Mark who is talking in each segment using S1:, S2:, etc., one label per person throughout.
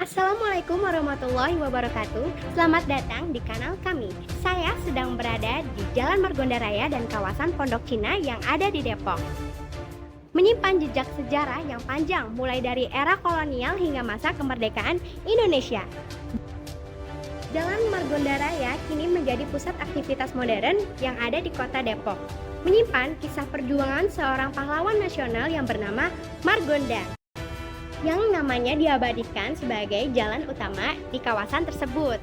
S1: Assalamualaikum warahmatullahi wabarakatuh. Selamat datang di kanal kami. Saya sedang berada di Jalan Margonda Raya dan kawasan Pondok Cina yang ada di Depok. Menyimpan jejak sejarah yang panjang mulai dari era kolonial hingga masa kemerdekaan Indonesia. Jalan Margonda Raya kini menjadi pusat aktivitas modern yang ada di kota Depok. Menyimpan kisah perjuangan seorang pahlawan nasional yang bernama Margonda, yang namanya diabadikan sebagai jalan utama di kawasan tersebut.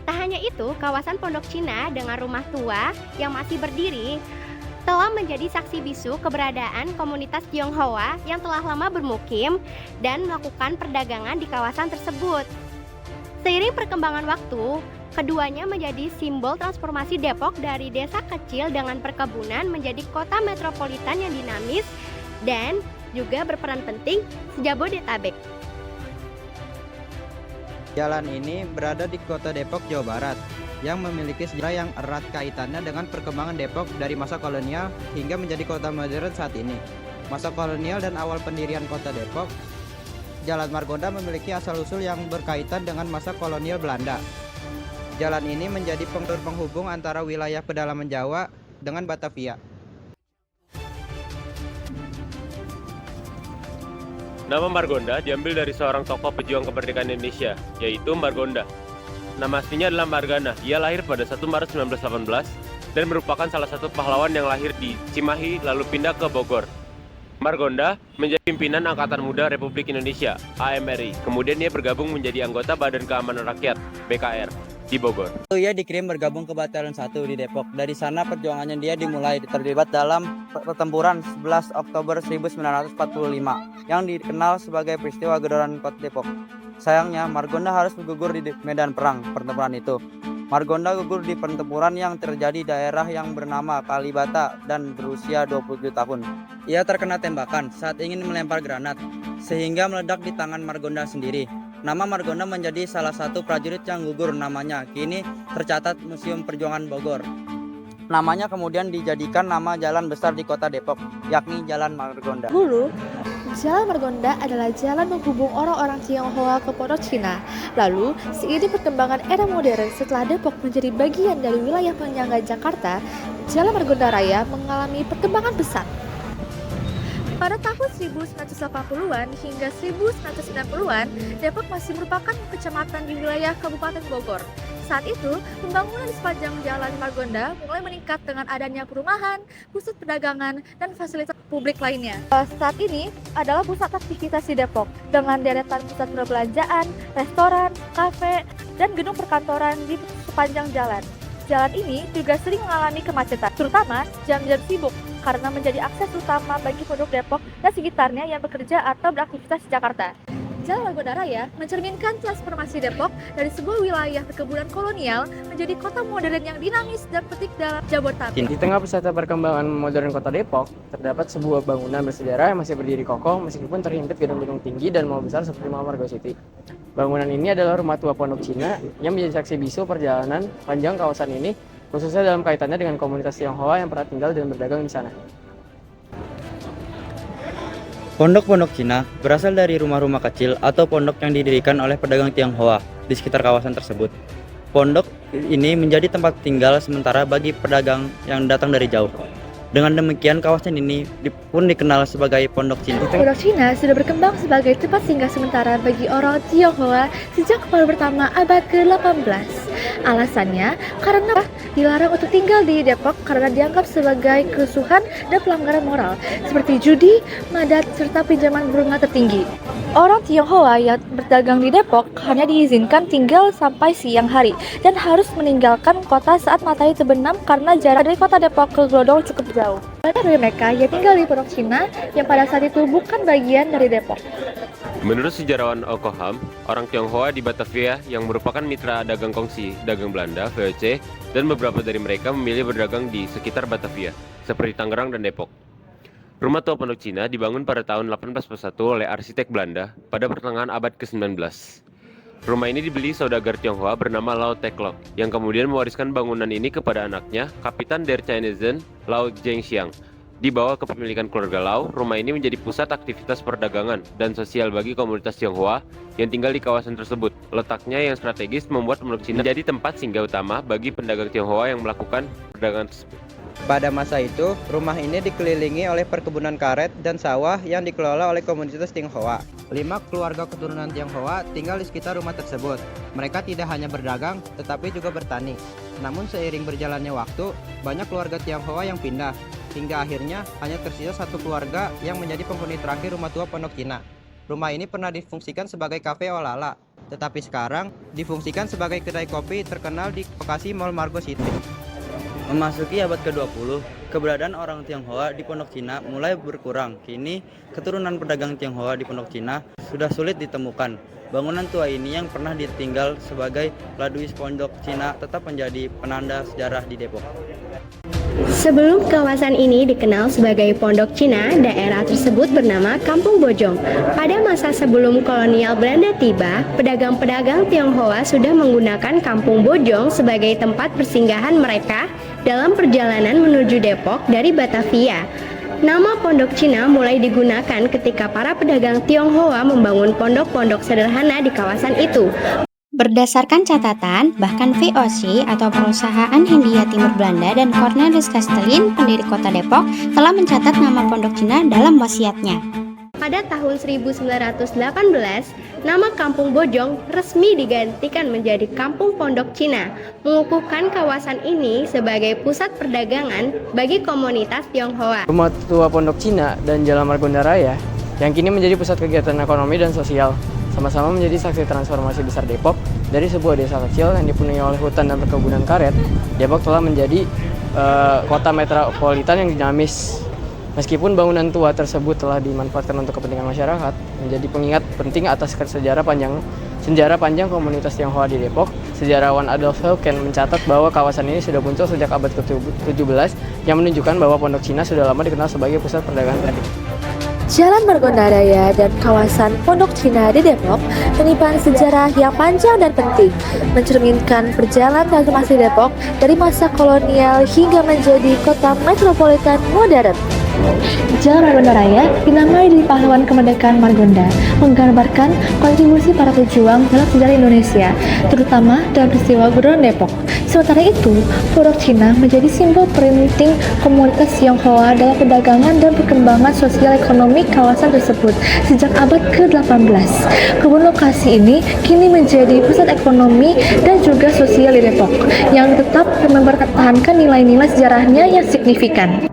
S1: Tak hanya itu, kawasan Pondok Cina dengan rumah tua yang masih berdiri telah menjadi saksi bisu keberadaan komunitas Tionghoa yang telah lama bermukim dan melakukan perdagangan di kawasan tersebut. Seiring perkembangan waktu, keduanya menjadi simbol transformasi Depok dari desa kecil dengan perkebunan menjadi kota metropolitan yang dinamis dan juga berperan penting sejabodetabek.
S2: Jalan ini berada di kota Depok, Jawa Barat, yang memiliki sejarah yang erat kaitannya dengan perkembangan Depok dari masa kolonial hingga menjadi kota modern saat ini. Masa kolonial dan awal pendirian kota Depok, Jalan Margonda memiliki asal-usul yang berkaitan dengan masa kolonial Belanda. Jalan ini menjadi penghubung antara wilayah pedalaman Jawa dengan Batavia.
S3: Nama Margonda diambil dari seorang tokoh pejuang kemerdekaan Indonesia, yaitu Margonda. Nama aslinya adalah Margana. Ia lahir pada 1 Maret 1918 dan merupakan salah satu pahlawan yang lahir di Cimahi lalu pindah ke Bogor. Margonda menjadi pimpinan Angkatan Muda Republik Indonesia (AMRI). Kemudian ia bergabung menjadi anggota Badan Keamanan Rakyat (BKR) di Bogor.
S2: Ia dikirim bergabung ke Batalion 1 di Depok. Dari sana perjuangannya dia dimulai terlibat dalam pertempuran 11 Oktober 1945 yang dikenal sebagai peristiwa Gedoran Kota Depok. Sayangnya Margonda harus gugur di medan perang pertempuran itu. Margonda gugur di pertempuran yang terjadi di daerah yang bernama Kalibata dan berusia 27 tahun. Ia terkena tembakan saat ingin melempar granat sehingga meledak di tangan Margonda sendiri. Nama Margonda menjadi salah satu prajurit yang gugur namanya. Kini tercatat Museum Perjuangan Bogor. Namanya kemudian dijadikan nama jalan besar di kota Depok, yakni Jalan Margonda.
S4: Dulu, Jalan Margonda adalah jalan menghubung orang-orang Tionghoa ke Pondok Cina. Lalu, seiring perkembangan era modern setelah Depok menjadi bagian dari wilayah penyangga Jakarta, Jalan Margonda Raya mengalami perkembangan pesat. Pada tahun 1980-an hingga 1990-an, Depok masih merupakan kecamatan di wilayah Kabupaten Bogor. Saat itu, pembangunan di sepanjang Jalan Margonda mulai meningkat dengan adanya perumahan, pusat perdagangan, dan fasilitas publik lainnya. Saat ini adalah pusat aktivitas di Depok, dengan deretan pusat perbelanjaan, restoran, kafe, dan gedung perkantoran di sepanjang jalan. Jalan ini juga sering mengalami kemacetan, terutama jam-jam sibuk, karena menjadi akses utama bagi penduduk Depok dan sekitarnya yang bekerja atau beraktivitas di Jakarta. Jalan Margonda Raya mencerminkan transformasi Depok dari sebuah wilayah perkebunan kolonial menjadi kota modern yang dinamis dan penting dalam Jabodetabek.
S5: Di tengah pesat perkembangan modern kota Depok, terdapat sebuah bangunan bersejarah yang masih berdiri kokoh meskipun terhimpit gedung-gedung tinggi dan mal besar seperti Mall Margo City. Bangunan ini adalah rumah tua Pondok Cina yang menjadi saksi bisu perjalanan panjang kawasan ini, khususnya dalam kaitannya dengan komunitas Tionghoa yang pernah tinggal dan berdagang di sana.
S2: Pondok-pondok Cina berasal dari rumah-rumah kecil atau pondok yang didirikan oleh pedagang Tionghoa di sekitar kawasan tersebut. Pondok ini menjadi tempat tinggal sementara bagi pedagang yang datang dari jauh. Dengan demikian, kawasan ini pun dikenal sebagai Pondok Cina.
S4: Pondok Cina sudah berkembang sebagai tempat singgah sementara bagi orang Tionghoa sejak pada pertama abad ke-18. Alasannya karena dilarang untuk tinggal di Depok karena dianggap sebagai kerusuhan dan pelanggaran moral seperti judi, madat, serta pinjaman berbunga tertinggi. Orang Tionghoa yang berdagang di Depok hanya diizinkan tinggal sampai siang hari dan harus meninggalkan kota saat matahari terbenam karena jarak dari kota Depok ke Glodok cukup jauh. Banyak dari mereka yang tinggal di Pondok Cina yang pada saat itu bukan bagian dari Depok.
S3: Menurut sejarawan Okoham, orang Tionghoa di Batavia yang merupakan mitra dagang kongsi dagang Belanda (VOC) dan beberapa dari mereka memilih berdagang di sekitar Batavia, seperti Tangerang dan Depok. Rumah tua Pondok Cina dibangun pada tahun 1841 oleh arsitek Belanda pada pertengahan abad ke-19. Rumah ini dibeli saudagar Tionghoa bernama Lau Teklok, yang kemudian mewariskan bangunan ini kepada anaknya, Kapitan der Chinesen Lau Zhengxiang. Di bawah kepemilikan keluarga Lau, rumah ini menjadi pusat aktivitas perdagangan dan sosial bagi komunitas Tionghoa yang tinggal di kawasan tersebut. Letaknya yang strategis membuat Pondok Cina menjadi tempat singgah utama bagi pedagang Tionghoa yang melakukan perdagangan tersebut.
S2: Pada masa itu, rumah ini dikelilingi oleh perkebunan karet dan sawah yang dikelola oleh komunitas Tionghoa. 5 keluarga keturunan Tionghoa tinggal di sekitar rumah tersebut. Mereka tidak hanya berdagang, tetapi juga bertani. Namun seiring berjalannya waktu, banyak keluarga Tionghoa yang pindah, hingga akhirnya hanya tersisa satu keluarga yang menjadi penghuni terakhir rumah tua Pondok Cina. Rumah ini pernah difungsikan sebagai kafe Olala, tetapi sekarang difungsikan sebagai kedai kopi terkenal di Bekasi Mall Margo City. Memasuki abad ke-20, keberadaan orang Tionghoa di Pondok Cina mulai berkurang. Kini, keturunan pedagang Tionghoa di Pondok Cina sudah sulit ditemukan. Bangunan tua ini yang pernah ditinggal sebagai Laduis Pondok Cina tetap menjadi penanda sejarah di Depok.
S1: Sebelum kawasan ini dikenal sebagai Pondok Cina, daerah tersebut bernama Kampung Bojong. Pada masa sebelum kolonial Belanda tiba, pedagang-pedagang Tionghoa sudah menggunakan Kampung Bojong sebagai tempat persinggahan mereka dalam perjalanan menuju Depok dari Batavia. Nama Pondok Cina mulai digunakan ketika para pedagang Tionghoa membangun pondok-pondok sederhana di kawasan itu.
S6: Berdasarkan catatan, bahkan VOC atau Perusahaan Hindia Timur Belanda dan Cornelis Kastelin, pendiri kota Depok, telah mencatat nama Pondok Cina dalam wasiatnya.
S1: Pada tahun 1918, nama Kampung Bojong resmi digantikan menjadi Kampung Pondok Cina, mengukuhkan kawasan ini sebagai pusat perdagangan bagi komunitas Tionghoa.
S5: Rumah tua Pondok Cina dan Jalan Margonda Raya yang kini menjadi pusat kegiatan ekonomi dan sosial, sama-sama menjadi saksi transformasi besar Depok. Dari sebuah desa kecil yang dipenuhi oleh hutan dan perkebunan karet, Depok telah menjadi kota metropolitan yang dinamis. Meskipun bangunan tua tersebut telah dimanfaatkan untuk kepentingan masyarakat, menjadi pengingat penting atas sejarah panjang komunitas Tionghoa di Depok, sejarawan Adolf Heuken mencatat bahwa kawasan ini sudah muncul sejak abad ke-17 yang menunjukkan bahwa Pondok Cina sudah lama dikenal sebagai pusat perdagangan.
S4: Jalan Margonda Raya dan kawasan Pondok Cina di Depok menyimpan sejarah yang panjang dan penting, mencerminkan perjalanan transformasi Depok dari masa kolonial hingga menjadi kota metropolitan modern.
S7: Jalan Margonda Raya dinamai dari pahlawan kemerdekaan Margonda, menggambarkan kontribusi para pejuang dalam sejarah Indonesia, terutama dalam peristiwa Gubernur Depok. Sementara itu, Pondok Cina menjadi simbol penting komunitas Tionghoa dalam perdagangan dan perkembangan sosial ekonomi kawasan tersebut sejak abad ke-18. Kebun lokasi ini kini menjadi pusat ekonomi dan juga sosial di Depok, yang tetap mempertahankan nilai-nilai sejarahnya yang signifikan.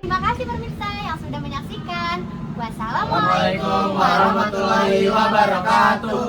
S1: Terima kasih pemirsa yang sudah menyaksikan.
S8: Wassalamualaikum warahmatullahi wabarakatuh.